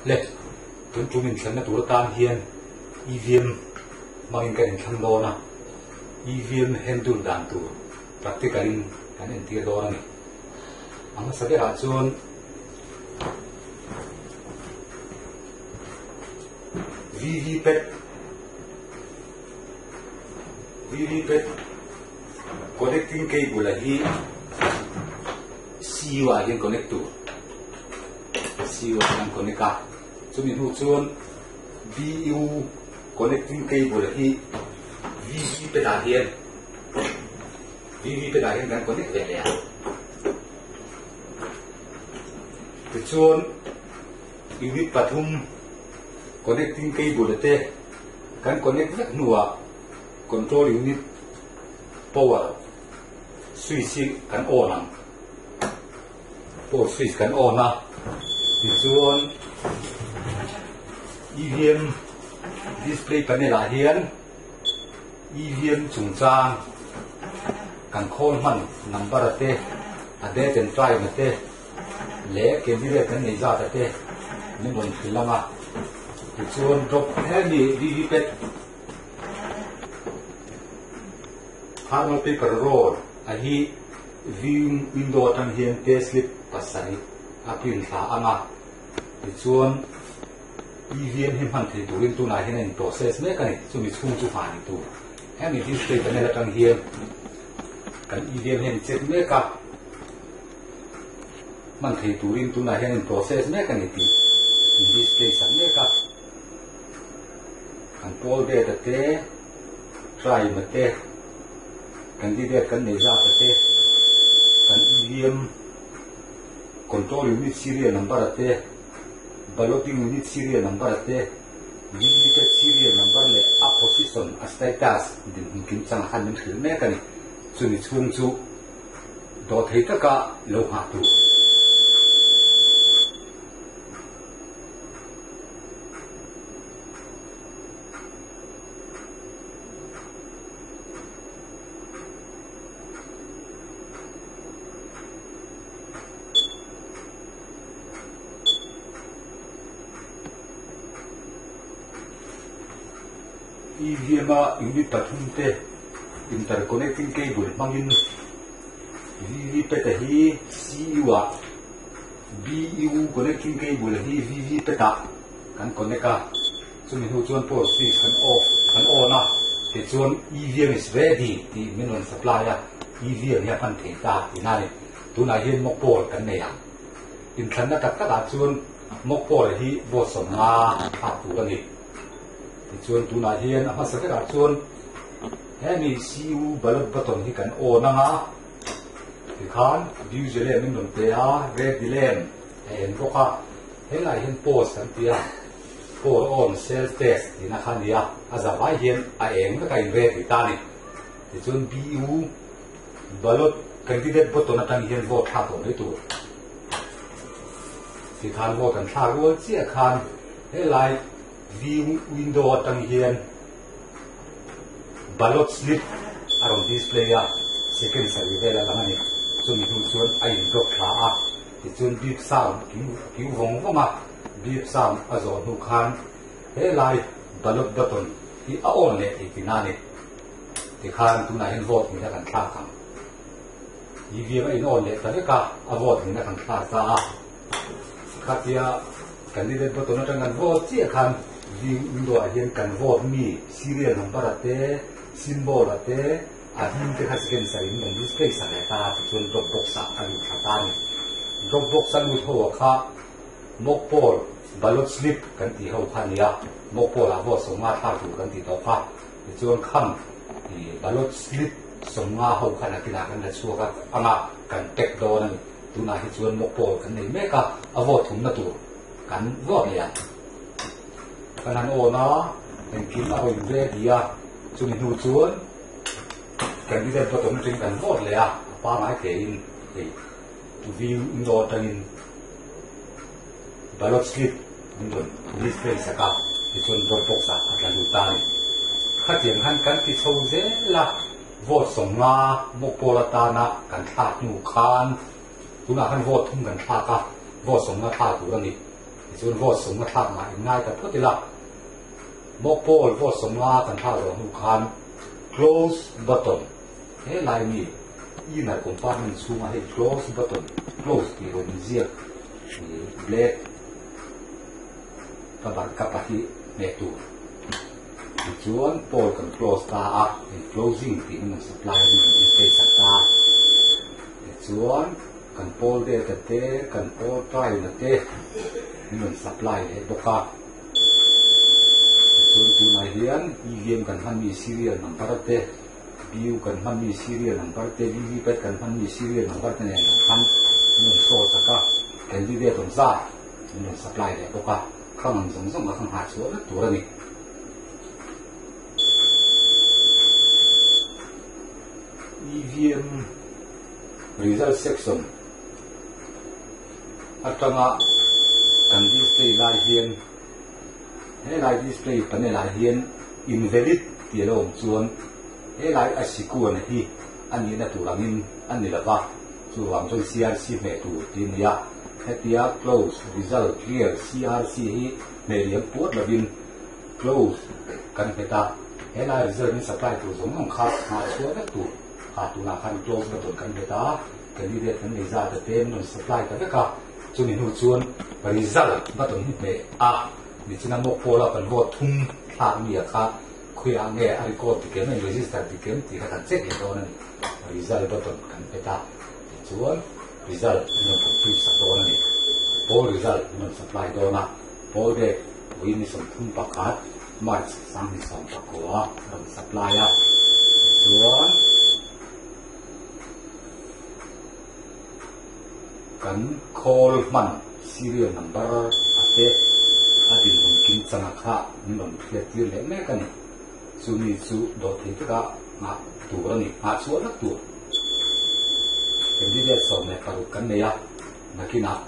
le tun tumin thlanna tur tan hian EVM mangin kan thlang do na EVM handle dan tur practically kan entir do na ni anga sabe ha chon VVPET connecting cable hi CU again connect to CU again connect ka chumi hu chon BU connecting cable hi VVPET again kan connect ve le ya ti chon unit pathum connecting cable te kan connect vek nuwa control unit power switch kan on ang power switch kan on na ti chuan EVM display panel a hian EVM chungchang kan khol man number ate a date and time ate le candidate kan nei za ate ni mon philanga ti chuan drop heavy VVPET thermal paper roll ahi viewing window tang hian te slip pasani apin tha anga ti chuan EVM him han thei turin tu na hian in process me kani chumi chung chu fa ni tu hemi display panel tang hian kan EVM hen check me ka man thei turin tu na hian in process me kani ti in display san me ka kan pol data te try mate candidate kan nei za te kan EVM control unit serial number te balloting unit serial number te VVPET serial number le a position a status din kim chang han min thil me kani chumi chung chu do thei taka lo ha tu EVM unit pathum te interconnecting cable mangin VVPET hi CU BU connecting cable hi VVPET kan connect ka chumi hu chuan power switch kan off kan on na ti chuan EVM is ready ti minimum supply a EVM ya kan thei ta ti na ni tu na hian mok pol kan nei a in thlanna tak ta chuan mok pol hi bo som nga a tu ka ni chuan tu na hian a hmasa ka chuan hemi CU balot button hi kan on anga ti khan visual min don te a red lamp en roka helai hian post kan tia power on cell test ti na khan dia aza vai hian a eng ka kai ve ti ta ni ti chuan BU balot candidate button atang hian vote tha to ni tu ti khan vote kan tha ro chia khan helai view window atang hian ballot slip aron display a second sari vela langani chumi hu chuan a in dok thla a ti chuan beep sound ki vong voma beep sound a zo nu khan helai ballot button hi a on le ti na ni ti khan tu na hin vote ni na kan thla kham EVM a in on le ta ka a vote ni na kan thla sa a khatia candidate button atang an vote chi khan window again kan vote mi serial number ate symbol ate ahim te khasken sai in display sa ta chun drop box a alu thata ni drop box alu tho kha mokpol ballot slip kan ti ho khania mokpol a vo songa tha tu kan ti to kha chun kham ti ballot slip songa ho khana kila kan la chuka ama kan tek do nan tu na hi chun mokpol kan nei me ka a vo thum na tu kan vote ya kanan ona en kim a hoi ve dia chumi nu chuan candidate bottom ring kan vote le a pa mai ke in to view indoor tangin ballot slip indon display saka ti chuan vote box a kan lu ta ni khatiang han kan ti chho ze la vote songa mokpola ta na kan thak nu khan tuna han vote thum kan thaka vote songa tha tu rani ส่วนvoteสมมาทักมาง่ายแต่พุทธิละโมโปลvoteสมมากันท่าเราหุคัน close button เฮ้ลายนี้ยีน่าคอมพาร์ตเมนต์สูงมาให้ close button close ที่เราเรียกเบลดกับที่เนตูส่วนโปลกัน close ตาclosing ที่มัน supply มันจะเป็นสักตาส่วนกันโปลเดตเตกันโปลไตรนั่นเตมัน supply เลยบอกว่าส่วนที่มาเรียน EVM กันมันมี serial number เตBU กันมันมี serial number เต VVPAT กันมันมี serial number เนี่ยมันโซ่สักก็เป็นที่เรียกตรงซ่ามัน supply เลยบอกว่าข้างหลังส่งกับข้างหาส่วนตัวนี้ EVM result section อัตราการ display ลายเฮียนให้ลาย display เป็นลายเฮียน invalid ที่เราส่วนให้ลายอสิกุนที่อันนี้นะตัวนี้อันนี้ละว่าส่วนส่วน CRC เมตัวที่นี่ให้ที่ close result clear CRC ให้เมเรียมปวดระบิน close กันไปตาให้ลาย result นี้ supply ตัวสมน้องขาดหาส่วนตัวขาดตัวละคัน close มาตัวกันไปตากันที่เรียกกันในซาแต่เป็นมัน supply กันก็ส่วนนี้ส่วน result มาตัวนี้เมนี่ฉะนั้นโมโพลาเป็น vote ทุ่มทางมีอะค่ะคุยอะไรอะไรก็ติดเกมใน register ติดเกมที่เขาเช็คเองนั่น result มาตัวกันไปตาส่วน result มันถูกพิสูจน์ตัวนั่นโพ result มัน supply ตัวนะโพเด็กวินิสมทุ่มประกาศมาสังนิสมประกอบมัน supply อ่ะส่วนกัน call มัน serial number อาเตอดีตมันกินจังค่ะมันเพียรที่เล่นแม่กันสุนิสุโดดที่ก็มาตัวนี้มาส่วนละตัวเป็นที่เรียกสอบในปรุกันเนี่ยนักนัก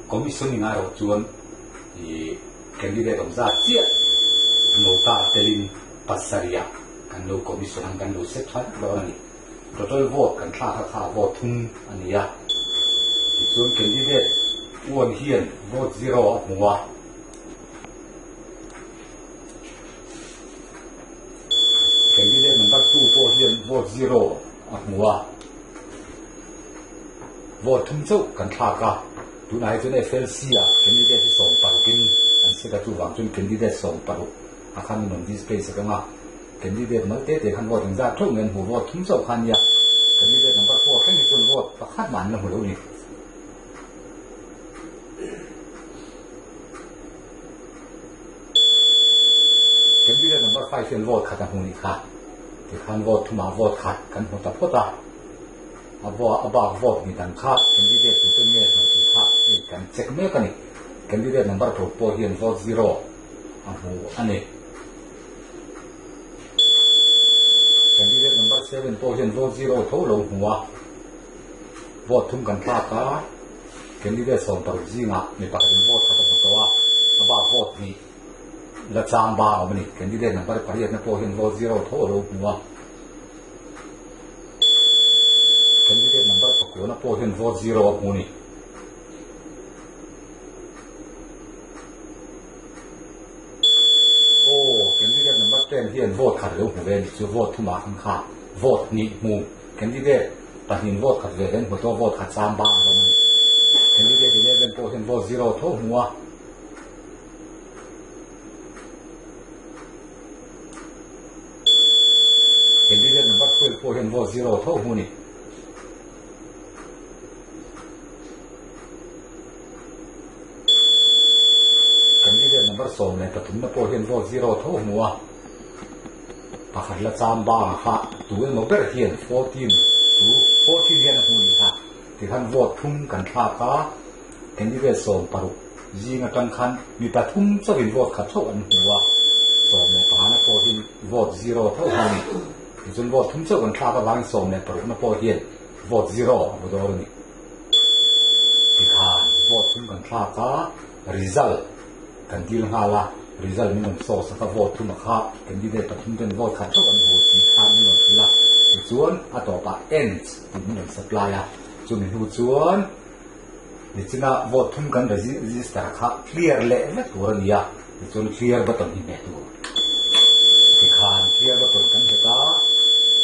คอมมิชชั่นงานเราชวนที่แคนดิเดตของซาเจียโนตาเตลินปัสสริยากันโนคอมมิชชั่นกันโนเซ็ตทันเราเนี่ยตัวตัวโหวตกันท่าโหวตทุ่งอันนี้ส่วนแคนดิเดตอ้วนเฮียนโหวต0หัวแคนดิเดตนัมเบอร์2โหวตเฮียนโหวต0หัวโหวตทุ่งเจ้ากันท่ากันดูนายจนFLCแคนดิเดตที่ส่งปารุกินอันเสกตัววางจนแคนดิเดตส่งปารุอาคารมันดิสเพย์สักงั้นแคนดิเดตมันเตะขันโหวตถึงจะทุ่งเงินหัวโหวตทุ่งเจ้าขันยาแคนดิเดตนัมเบอร์4แค่นี้จนโหวตประคาดมันนะหัวเรานี่แคนดิเดตนัมเบอร์5เป็นโหวตขัดหัวนี่ค่ะที่ขันโหวตทุ่มมาโหวตขัดกันหัวตาพุทธะabout vote มีดังค่า candidate ที่เป็นเมื่อที่ค่าที่กันเช็คเมื่อกันนี่ candidate number ถูกโพเฮียน vote 0อันนี้ candidate number 7โพเฮียน vote 0ทุกลงหัว vote ทุ่มกันค่าก็ candidate ส่งปรุจีงะมีปากเป็น vote ขัดตัว about vote นี่และจางบ้าเอาไปนี่ candidate number ปริยัติโพเฮียน vote 0ทุกลงหัวcandidate number ประกอบนะโพเห็น vote 0หัวนี่โอ้ candidate number 10เห็น vote ขัดเร็วหัวเวนชื่อ vote ทุ่มมาข้างข้า vote นี่มู candidate ตัดหิน vote ขัดเร็วเห็นหัวตัว vote ขัด3บ้างแล้วมัน candidate 11โพเห็น vote 0ทุกหัวcandidate number 12โพเห็น vote 0ทุกหัวนี่number 2เนี่ยปฐมนโพเห็น vote 0ทุกหัวปากขัดละจามบ้าค่ะตัวโนเบอร์เฮียน14เฮียนหัวนี่ค่ะที่ท่าน vote ทุ่มกันท่าก็ candidate ส่งปรุยิงกันคันมีปฐมจะเป็น vote ขัดทุกอันหัวส่งเนี่ยปานโพเห็น vote 0ทุกหัวนี่จน vote ทุ่มจะกันท่าก็วางส่งเนี่ยปฐมนโพเห็น vote 0บุตรนี่ที่ท่าน vote ทุ่มกันท่าก็ resultกันดีลงหาละ result นี่มันโซ่สัก vote ทุ่มมาค่ะ candidate ปฐมเป็น vote ขัดทุกอันหัวที่ท่านนี่มันคือละส่วนต่อไป ends นี่มัน supply ส่วนส่วน ni china vote thum kan register kha clear le na tur ania ni chun clear button hi me tu ti khan clear button kan heta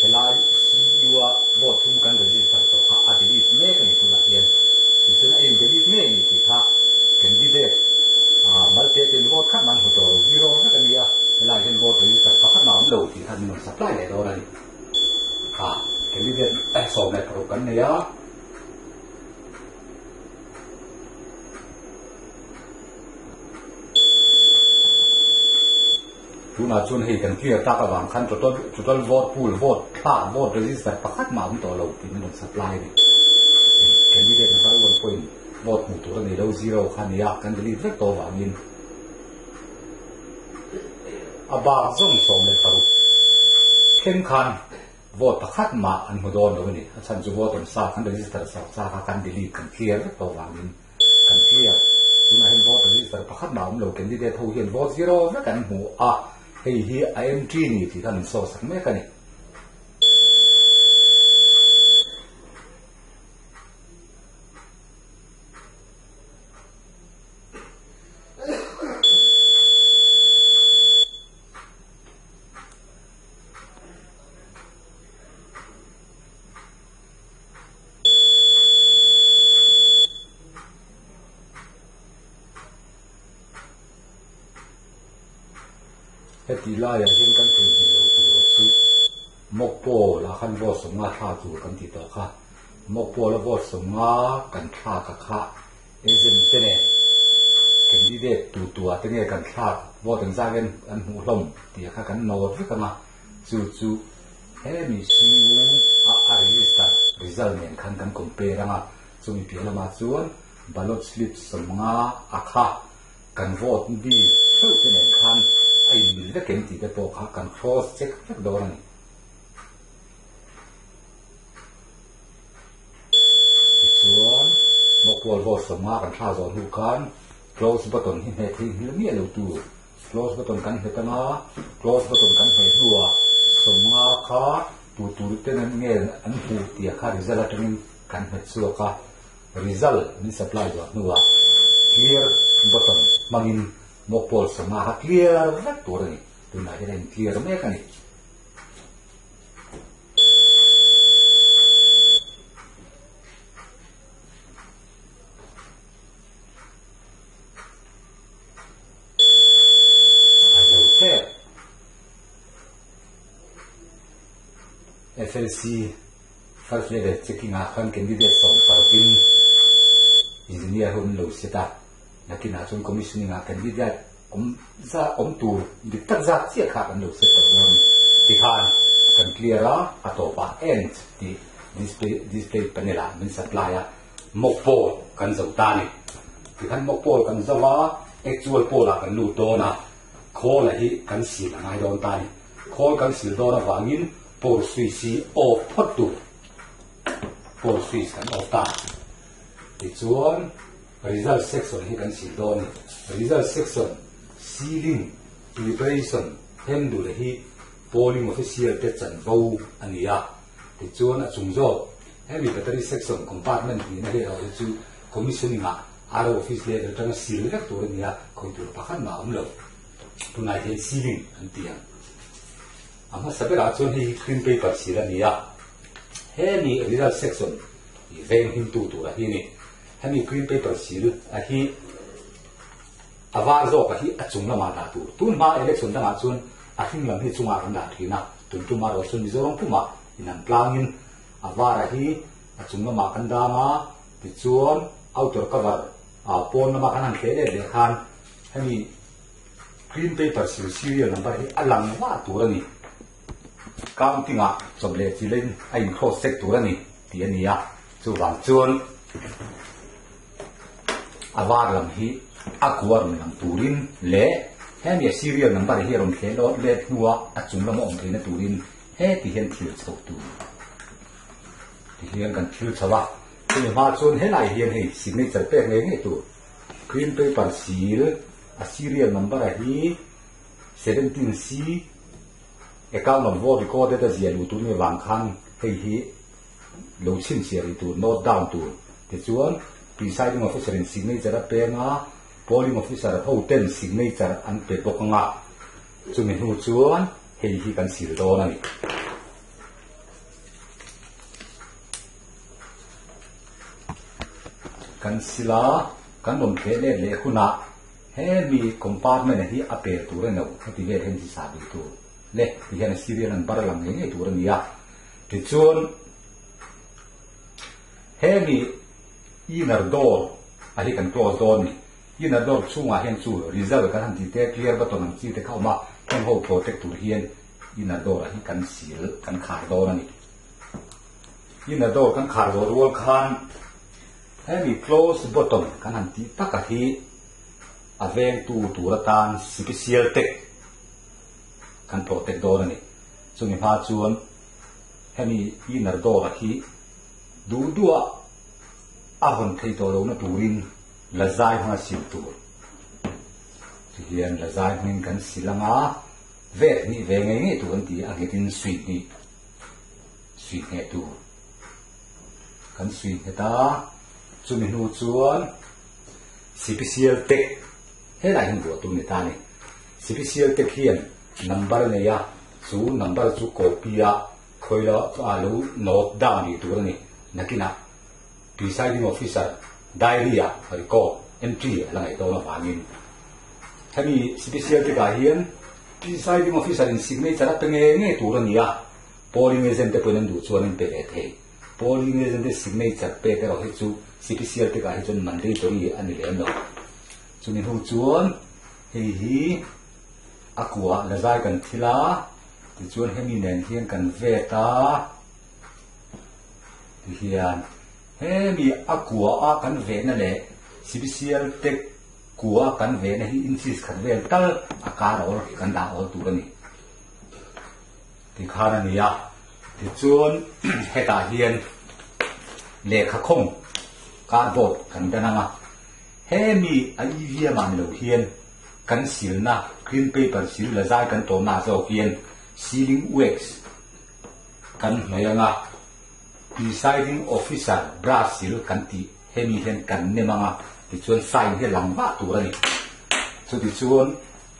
helai siwa vote thum kan register to kha adili me kan tu la hian ti chun ai delete me ni ti kha candidate malte tin vote khat man ho to zero na kan nia helai gen vote register kha ma am lo ti khan no supply le do la ni candidate so me pro kan nia tuna chun hei kan clear ta ka wang khan total vote pool vote tha vote register pakhat ma um to lo tin non supply ni candidate number 1 point vote mu tur ni lo zero khan ya kan delete vek to wangin aba zong som le paru ken khan vote pakhat ma an mu don lo ni chan chu vote on sa khan register sa kan delete kan clear vek to wangin kan clear tuna hei vote register pakhat ma um lo candidate ho hian vote zero vek kan mu a hei hi IMT ni thì kan so sak me kani heti la ya hin kan tu hi lo tu chu mokpo la khan vo songa tha tu kan ti to kha mokpo la vo songa kan tha ka kha ezem tene candidate tu atenge kan tha vo teng zagen an hu hlom ti kha kan no vi kama chu he mi si a register result men kan compare nga chu mi pia ma chuan ballot slip songa akha kan vote bi chu tene khan ai mil da ken ti da to kha kan cross check vek do ni chuan mokpol vote sama kan tha zo hu kan close button hi he thi hi mi lo tu close button kan he tanga close button kan he duwa sama kha tu te nan nge an hu ti kha result ateng kan he chu ka result ni supply zo nuwa clear button mangin mokpol sama ha clear vek tur ni tuna hian clear me kani FLC first level checking a khan candidate som parkin engineer hun lo sita lakin a chung commissioning a candidate om tu dik tak za chia kha kan lo set program ti khan kan clear a to pa end ti display panel a min supplier mokpo kan zo ta ni ti khan mokpo kan zawa actual pola kan lu to na call a hi kan sil ngai don ta ni call kan sil do na wangin por switch off hot tu por switch kan off ta ti chuan result section hi kan sil do ni result section sealing preparation handle hi polling official te chan vo ania ti chuan a chung zo heavy battery section compartment ni na he ro chu commissioning a aro office le tang sil vek tur nia khoi tur pakhan ma am lo tunai he sealing an tiang ama sabera chon hi clean paper sila nia he ni result section i veng hin tu ra hi ni hani clean paper sil a hi avar zo ka hi achung lama da tu tun ma election da chun a hing lam hi chunga kan da thina tun tu ma ro chun mizoram puma inang plangin avara hi achung lama kan da ma ti chuan outer cover a pon lama kan an khele le khan hani clean paper sil serial number hi alang wa tu ra ni counting a choble chilen ai cross check tu ra ni ti ania chu wang chuan avar lam hi akwar lam turin le hem ya serial number hi ron khelo le nuwa achung lam om thina turin he ti hen thil chho tu ti hian kan thil chawa ti ma chun he lai hian he signature pe nge tu green paper seal a serial number hi 17C account on vote recorded as yellow tu ni wang khan hei hi lo chin sia ri tu note down tu ti chuan presiding officer in signature pe nga polling officer ho ten signature an pe bok nga chumi hu chuan hei hi kan sil do na ni kan sila kan lom the le khuna he mi compartment hi ape tur no ti ve hen si sa bi tu le ti hen serial an bar lang nge tur ni ya ti chuan he mi inner door ali kan close door ni inner door chunga hen chu reserve kan han ti te clear button an chi te khau ma kan ho protect tur hian inner door hi kan sil kan khar door ni inner door kan khar door wall khan he mi close button kan han ti taka hi aveng tu turatan special tech kan protect door ni chumi pha chuan he mi inner door hi du dua ahon thei to lo na turin lazai ha sil tur hian lazai min kan silanga ve ni ve nge tu an ti a getin sweet ni sweet he tu kan sweet heta chumi nu chuan special tech he la hin go tu ni ta ni special tech hian number ne ya chu number chu copy a khoila alu note down ni tur ni nakina presiding officer diary record entry la ngai to na wangin thani special te ga hian presiding officer in signature pe nge tur ni ya polling agent te ponen du chuan in pe le the polling agent te signature pe te ro hi chu special te ga hi chun mandri to ni ani le no chunin hu chuan hi akwa la zai kan thila ti chuan hemi nen hian kan ve ta ti hian hemi akwa a kan ve na le special te kuwa kan ve na hi insist khat vel tal akar or kan da or tu ni ti khana ni ya ti chuan heta hian lekha khong cardboard kan dananga hemi a ivia man lo hian kan silna green paper sil la zai kan to na zo hian sealing wax kan mayanga presiding officer Brazil kan ti hemi hian kan ne manga ti chuan sign he langwa tur ani chu ti chuan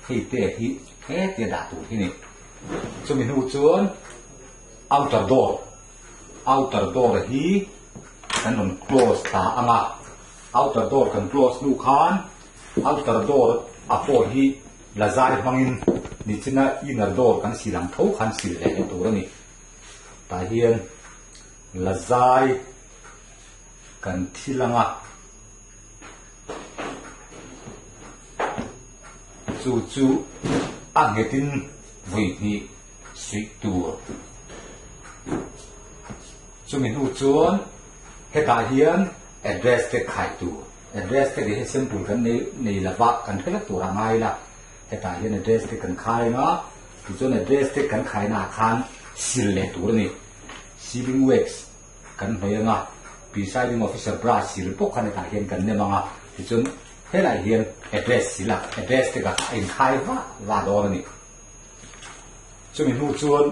hei te hi he te da tur hi ni chu mi nu chuan outer door hi kan on close ta anga outer door kan close nu khan outer door a for hi lazar mangin ni china inner door kan silang tho khan sil le tur ani ta hian lazai kan thilanga chu angetin vui ni sweet tur chumin hu chuan heta hian address te khai tu address te he simple kan nei lawa kan thela tur angai la heta hian address te kan khai na tu chuan address te kan khai na khan sil le tur ni sealing wax kan hoyanga presiding officer Brazil pok kan ta hian kan ne manga ti chuan helai hian address sila address te ka in khai wa do ni chumin hu chuan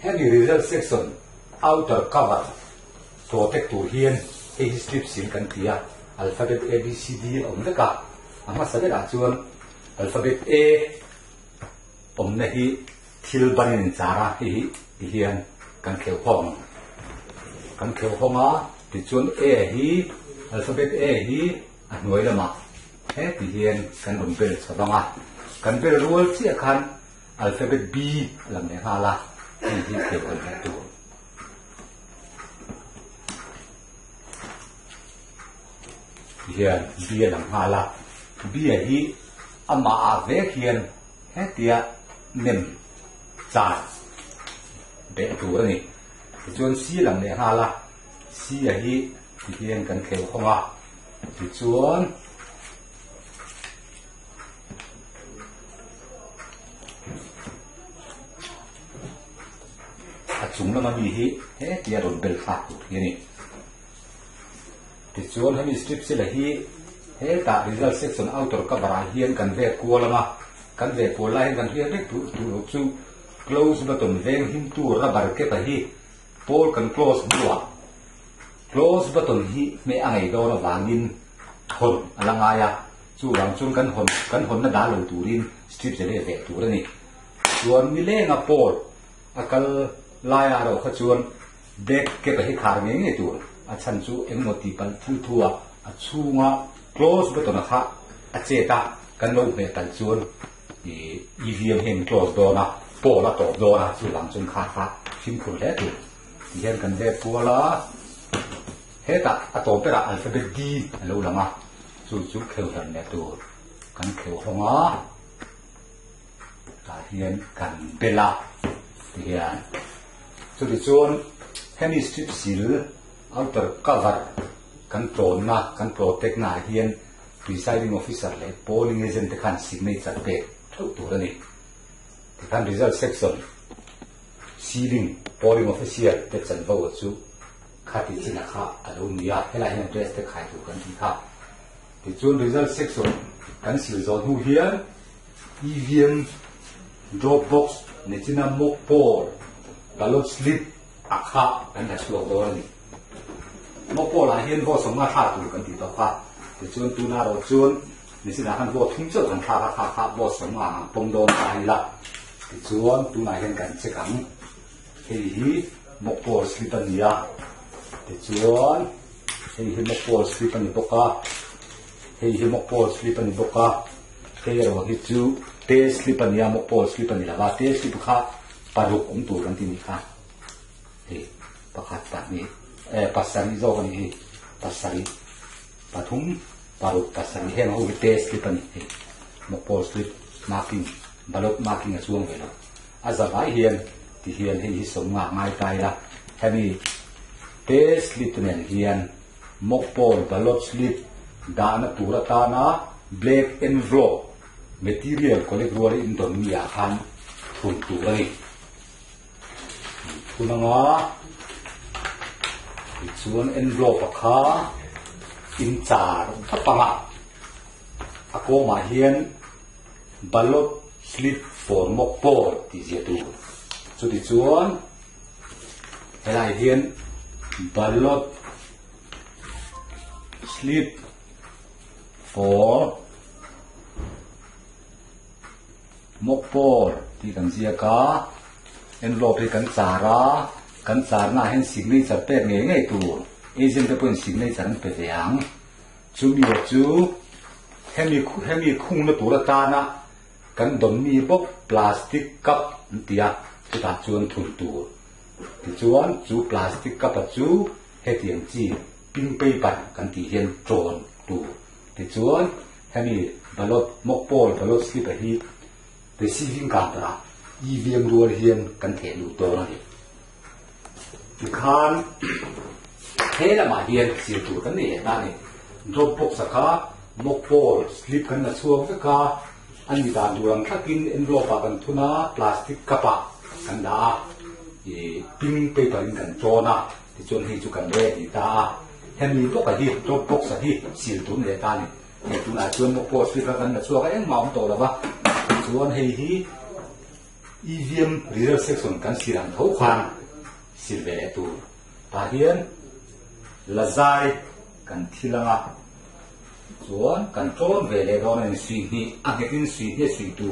heavy result section outer cover protect to hian a strip sin kan tia alphabet A B C D om le ka ama sa da chuan alphabet A om na hi thil banin chara hi hian kan kheu khoma ti chuan A hi alphabet A hi a hnuai lama he ti hian kan rom bel chawanga kan bel rual chi khan alphabet B lam ne hala hi kheu kan tu hian B lam hala B hi ama ave hian he tia nem cha be tu ni chuan C lam ne hala C hi ti hian kan kheu khoma ti chuan chung lama mi hi he tia ron bel kha tu hi ni ti chuan hemi strip sila hi he ta result section outer cover hian kan ve kualama kan ve pula hian kan hian tu chu close button veng him tu rubber ke pa hi pole kan close bua close button hi me angai do na wangin hon alangaya chu wang chun kan hon na da lo turin strip je le ve tur ani chuan mi le nga pole akal laya ro kha chuan back ke pa hi khar nge nge tur a chan chu engmoti pal thu thua a chunga close button kha a cheta kan lo me tal chuan EVM hen close door na pole to door na chu wang chun kha phim khur le tu hian kan ve puala heta atopera alphabet D lo langa chu kheu han ne tu kan kheu honga ta hian kan bela hian chu ti chuan hemi strip sil outer cover kan ton na kan protect na hian presiding officer le polling agent te khan signature te thau tu ani ti kan result section sealing polling official te chan vo chu khati china kha alo nia hela hian address te khai tu kan thi kha ti chuan result section kan sil zo nu hian EVM drop box ne china mock poll ballot slip akha kan ha chuak do ani mock poll a hian vo som nga tha tu kan ti to kha ti chuan tu na ro chuan ni sina kan vo thung chau kan kha vo som nga pom don ai la ti chuan tu na hian kan che kang hi mock poll slip ania ti chuan hi mock poll slip ani boka hi mock poll slip ani boka ke ro hi chu te slip ania mock poll slip ani la te slip kha paruk tu kan ti ni kha hi pakhat ta ni pasari zo kan hi pasari pathum paruk pasari hen ho te slip ani hi mock poll slip marking ballot marking a chuang vela azawai hian ti hian hi som nga ngai tai la hemi te slip nen hian mock poll ballot slip dana tura ta na black envelope material collect ruari in don mi a khan thun tu ai thunanga chuan envelope kha in char thapanga ako ma hian ballot slip for mock poll ti je tu chu ti chuan helai hian ballot slip for mock poll ti kan zia ka envelope hi kan chara kan char na hen signature pe nge tu agent te pon signature an pe yang chu mi chu hemi khung na tura ta na kan don mi bok plastic cup tia chu ta chuan thun tu ti chuan chu plastic cup a chu hetiang chi pink paper kan ti hian tron tu ti chuan hemi ballot mock poll ballot slip a hi receiving camera EVM rual hian kan the lu to na ni ti khan hela ma hian sil tu kan ni na ni drop box kha mock poll slip kan na chuang ka ani dan durang thakin envelope kan thuna plastic kapa kan da pink paper in kan chona ti chon hi chu kan re ti ta hemi to ka hi drop box a hi sil tu le ta ni he tu na chuan mock poll slip kan na chuang eng maum to la ba chuan hei hi EVM result section kan silang tho khan silve tu ta hian lazai kan thilanga chuan kan tron ve le ron en sui ni angetin sui he sui tu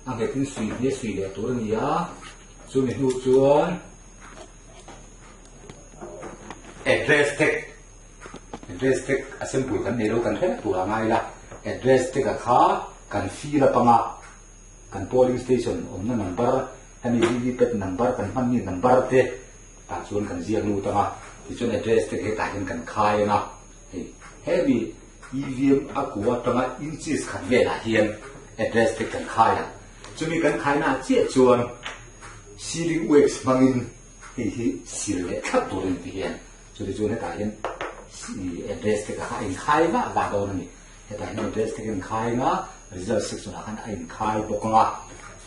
angetin sui he sui le tu ni ya chu mi hu chuan address tag assembly kan ne ro kan the tu la ngai la address tag kha kan fi la panga kan polling station on na number hemi VVPAT number kan man ni number te ta chuan kan ziak nu tanga ti chuan address te he ta hian kan khai na heavy EVM akua tanga inches khan ve la hian address te kan khai a chumi kan khai na che chuan sealing wax mangin hi sil le thap turin ti hian chu ti chuan he ta hian address te ka in khai na va do ni he ta hian address te kan khai na result section akan in khai bokanga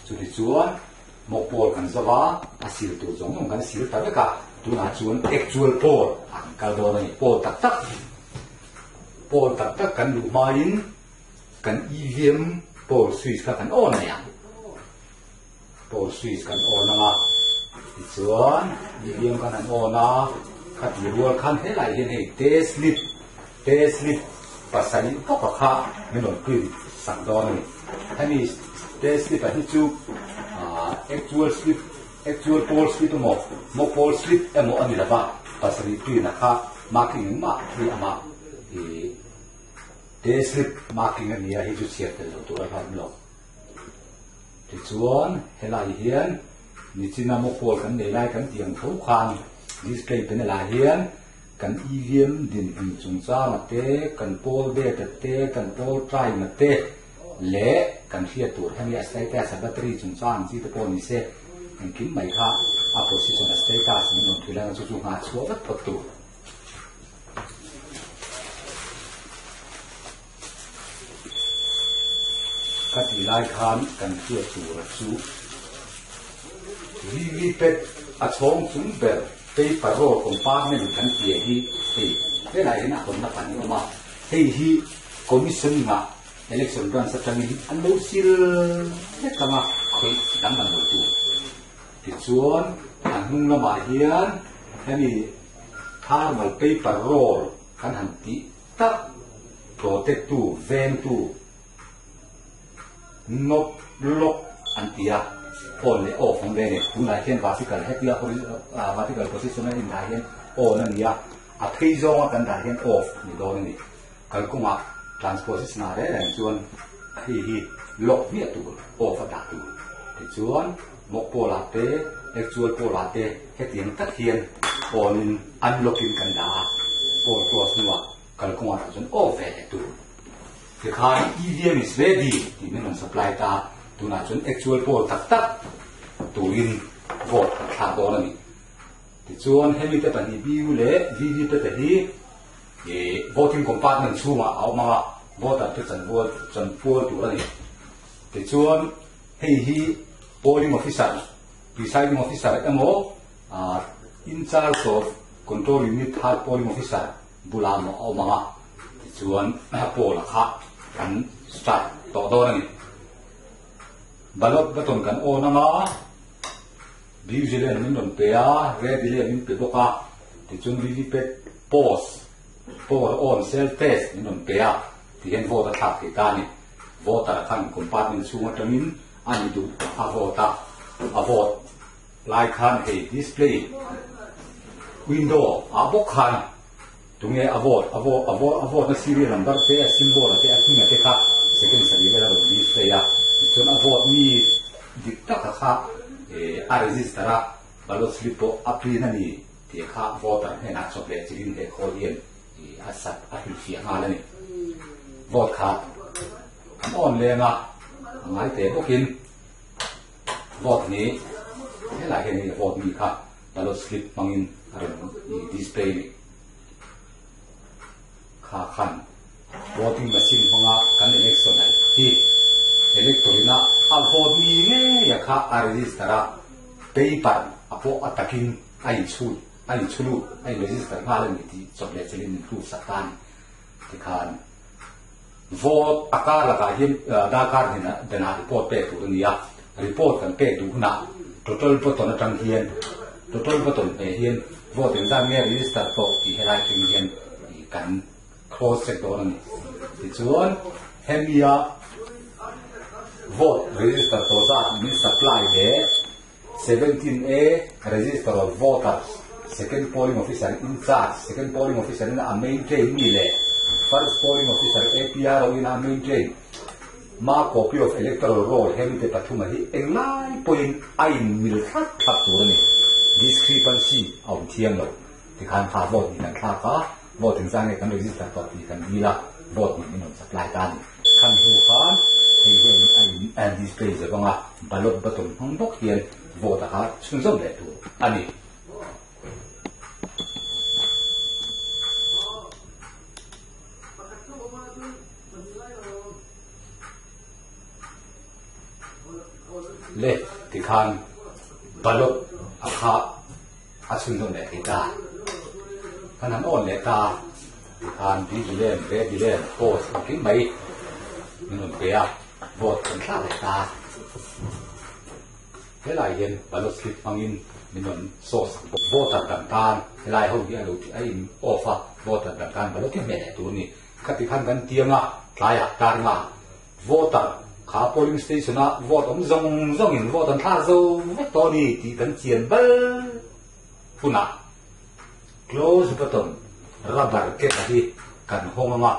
chu ti chuan mock poll kan zawa a sil tu zong kan sil ta ka tu na chuan actual poll ang kal do ni poll tak tak kan lu main kan EVM poll switch ka kan on ya poll switch kan on nga ti chuan EVM kan an on a khat ni rual khan he lai hian hei te slip pasani to ka kha menon pui sang don ni hani te slip a hi chu actual poll slip mo poll slip emo ani lava pasani pui na kha marking ma hi ama te slip marking ani a hi chu chiat tel to a han lo ti chuan helai hian ni china mo poll kan nei lai kan tiang tho khan display pen la hian kan EVM din hin chung cha ma te kan poll date te kan poll try ma te le kan hria tur hani status a battery chung cha an chi te pon ni se an kim mai kha a position a status ni non thulang chu chu nga chuwa vat phot tu kat ilai khan kan hria tur chu VVPet a chong chung ber paper roll compartment kan tie hi he lai na kon na pan ni ma hi commission nga election run sa tang hi an lo sil he kama khoi dang ban lo tu ti chuan an hung la ma hian hani thermal paper roll kan han ti ta protect tu ven tu nok lok an tia on le off ang dene kung lai hian vertical position in dai hian on ani a thei zong kan dai hian off ni don ni kal kuma transposition na re ran chuan hi lock hi tu off da tu ti chuan mok pola te actual pola te he tiang tak hian on in unlocking kan da pol cross nuwa kal kuma chuan off ve tu ti khan EVM is ready ti men supply ta tu na chun actual poll tak tuin vote tha do na ni ti chuan hemi te pani biu le VV te hi voting compartment chuma au ma voter te chan poll tu ani ti chuan hi polling officer presiding officer emo in charge of control unit third polling officer bulamo au ma ti chuan poll kha kan start to do na ni ballot button kan on nga blue zelen min don pe a red zelen min pe boka ti chung VVPet pause poll on self test min don pe a ti hen vote thak ti ta ni voter khan compartment chunga tamin ani du a vote lai khan he display window a bok khan tunge a vote na serial number te symbol te a thunga te kha second sari vela do display a chun a vote mi dikta kha a register ballot slip po apli na ni ti kha voter he na chople chirin he kholian a sat a hi fi nga la ni vote kha on le nga ngai te bokin vote ni he la he ni vote mi kha ballot slip mangin display ni kha khan voting machine honga kan election ai hi electorina a vote mi nge ya kha a register a paper apo atakin ai chulu ai register nga la ni ti chople chelin thu sakan ti khan vote akar la ka him da kar hina dana report pe tu ni ya report kan pe tu na total button atang hian total button pe hian vote in dang nge register to ti helai thing hian kan close check do ni ti chuan hemia vote register to that means supply le 17A register of voters second polling officer in charge second polling officer in a main train ni le first polling officer APR in a main train ma copy of electoral roll hemite pathuma hi englai point ain mil khat khat tu ni discrepancy of thiang lo ti khan kha vote ni kan kha ka vote in sang kan register to ti kan ni la vote ni non supply ta ni kan hu khan and display the banga ballot button hong bok hian vote ha chunzom le tu ani le ti khan ballot akha achunzom le ta kanan on le ta ti khan di dilen re dilen post king mai nun pe a vote kan tha le ta helai hian ballot slip mangin minon source voter dan tan helai ho dia lo ti ai offer voter dan tan ballot ti me tu ni khati khan kan tianga tlaya tar nga voter kha polling station a vote om zong in vote an tha zo ve to ni ti kan chian bal puna close button rubber ke hi kan hongama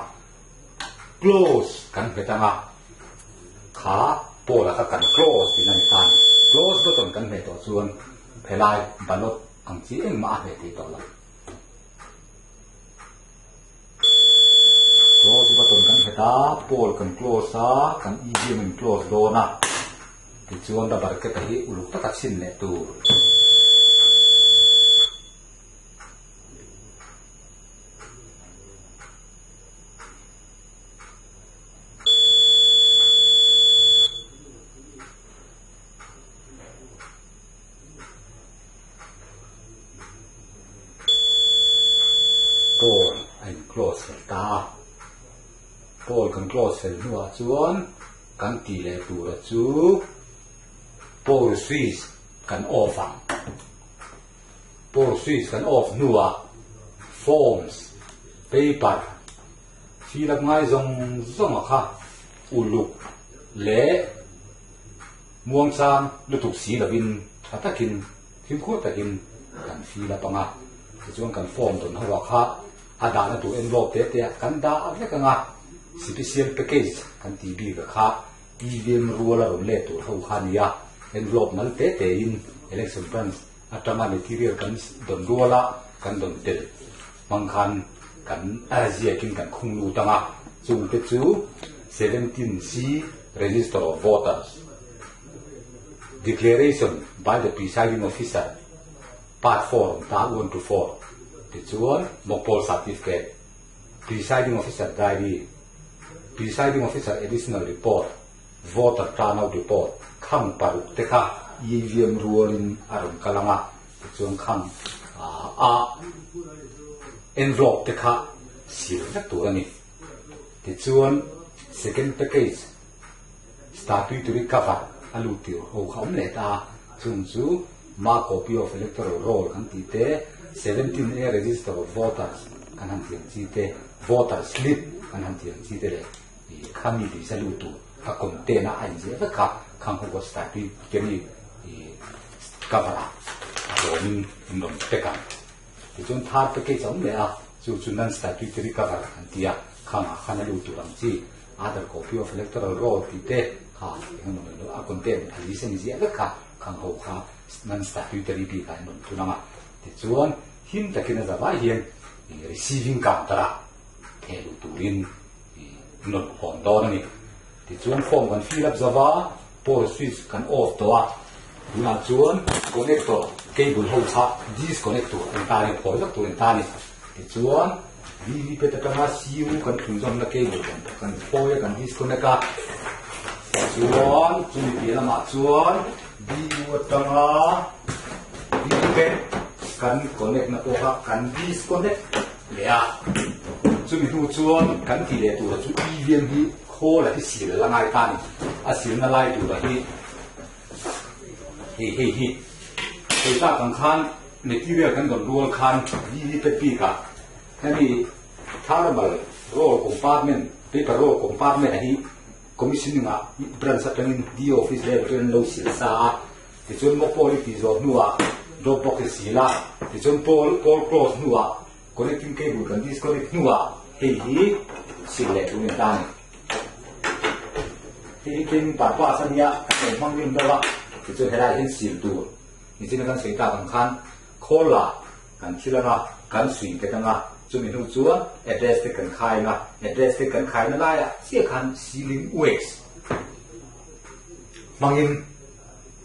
close kan betanga kha pola ka kan close ti nan tan close button kan me to chuan helai ballot ang chi eng ma he ti to la close button kan heta poll kan close a kan EVM in close do na ti chuan da bar ke ta hi uluk ta sin ne tu Paul and close ta Paul kan close sel nuwa chuan kan ti le tu ra chu Paul Swiss kan off Paul Swiss kan off nuwa forms paper fill up ngai zong kha uluk le muang chang lutuk si la bin thatakin thim kho takin kan fill up anga chuan kan form ton hawa kha ada na tu envelope te kan da avle ka nga special package kan TB ka kha EVM ruler rom le tu ho khania envelope mal te in election branch atama material kan don ruala kan don tel mangkhan kan azia kin kan khunglu tanga chung te chu 17C register of voters declaration by the presiding officer part 4 ta 1 to 4 ti chuan mokpol certificate presiding officer diary presiding officer additional report voter turnout report khang paruk te kha EVM ruling arum kalanga ti chuan khang envelope te kha sil na tu ani ti chuan second package statutory cover alu ti ho khom le ta chung chu ma copy of electoral roll kan ti te 17A register of voters kan han tiang chi te voter slip kan han tiang chi te le i khami ti salu tu ka container an je va kha khang ho statu ke ni i cover ro min ndom te kan ti chon thar te ke chom le a chu nan statutory cover kan tia khang a khana lu tu ram chi other copy of electoral roll ti te kha ngam no a container ali se ni je va kha khang ho kha nan statutory bi ka non tu na ma ti chuan him takina zawa hian receiving counter a thelu turin non hon do ni ti chuan form kan fill up zawa por switch kan off to a na chuan connector cable ho cha disconnector an ta ni phoi lak tu an ta ni ti chuan VVP ta kama CU kan thun jom na cable kan phoi kan disconnect a chuan chumi pi lama chuan DU tanga VVP kan connect na to ka kan disconnect le a chumi tu chuan kan ti le tu chu EVM hi kho la hi sil la ngai ta ni a sil na lai tu la hi ta kan khan material kan don roll khan VVP ka kani thermal roll compartment paper roll compartment hi commissioning a branch atangin D office level ten lo sil sa ti chun mo policy zo nuwa drop box sila ti chun pol close nuwa connecting cable kan disconnect nuwa hi select tu ni dan hi king pa sania kan mangin dawa ti chun hera hin sil tu ni chin kan sei ta kan khan khola kan chilanga kan swing ke tanga chumi nu chuan address te kan khai na address te kan khai na la ya sia khan ceiling wax mangin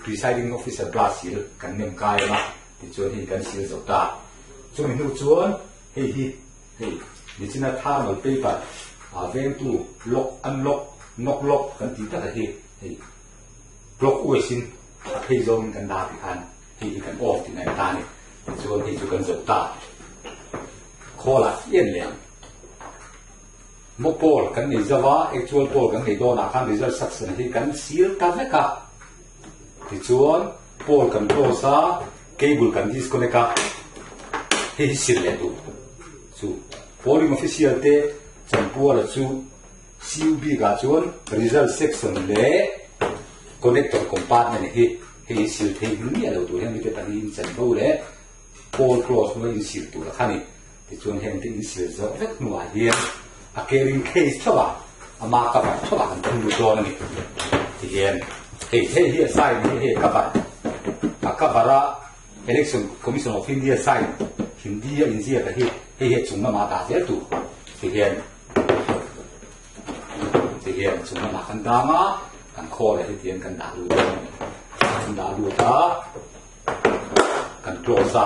presiding officer Brazil kan nem kai ma ti chuan hi kan sil zota chumi nu chuan hi ni china thermal paper a veng tu lock unlock knock lock kan ti ta hi block wesin a phei zone kan da ti khan hi kan off ti na ta ni ti chuan hi chu kan zota khola yen liang mo pol kan ni zawa actual pol kan ni do na khan result section hi kan sil ta ve ka ti chuan pole kan close a cable kan disconnect a he sil le tu chu polling official te champu la chu CUB ga chuan result section le connector compartment he sil the ni alo tu hen mi te tani in chan bo le pole close no in sil tu la khani ti chuan hen te in sil zo vek nuwa hian a carrying case thawa ama ka ba thawa kan thun lu don ni ti hian he sign he ka ba akabara election commission of India sign hindi india ka he chung na ma ta se tu ti hian chung na kan da ma kan kho le he tian kan da lu ta kan close a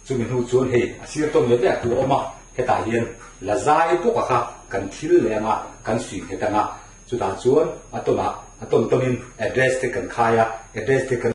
chu mi hu chuan he asir tom le ya tu oma he ta hian la zai tu ka kha kan thil le nga kan sui he ta nga chu ta chuan atoma atom tomin address te kan khaya address te kan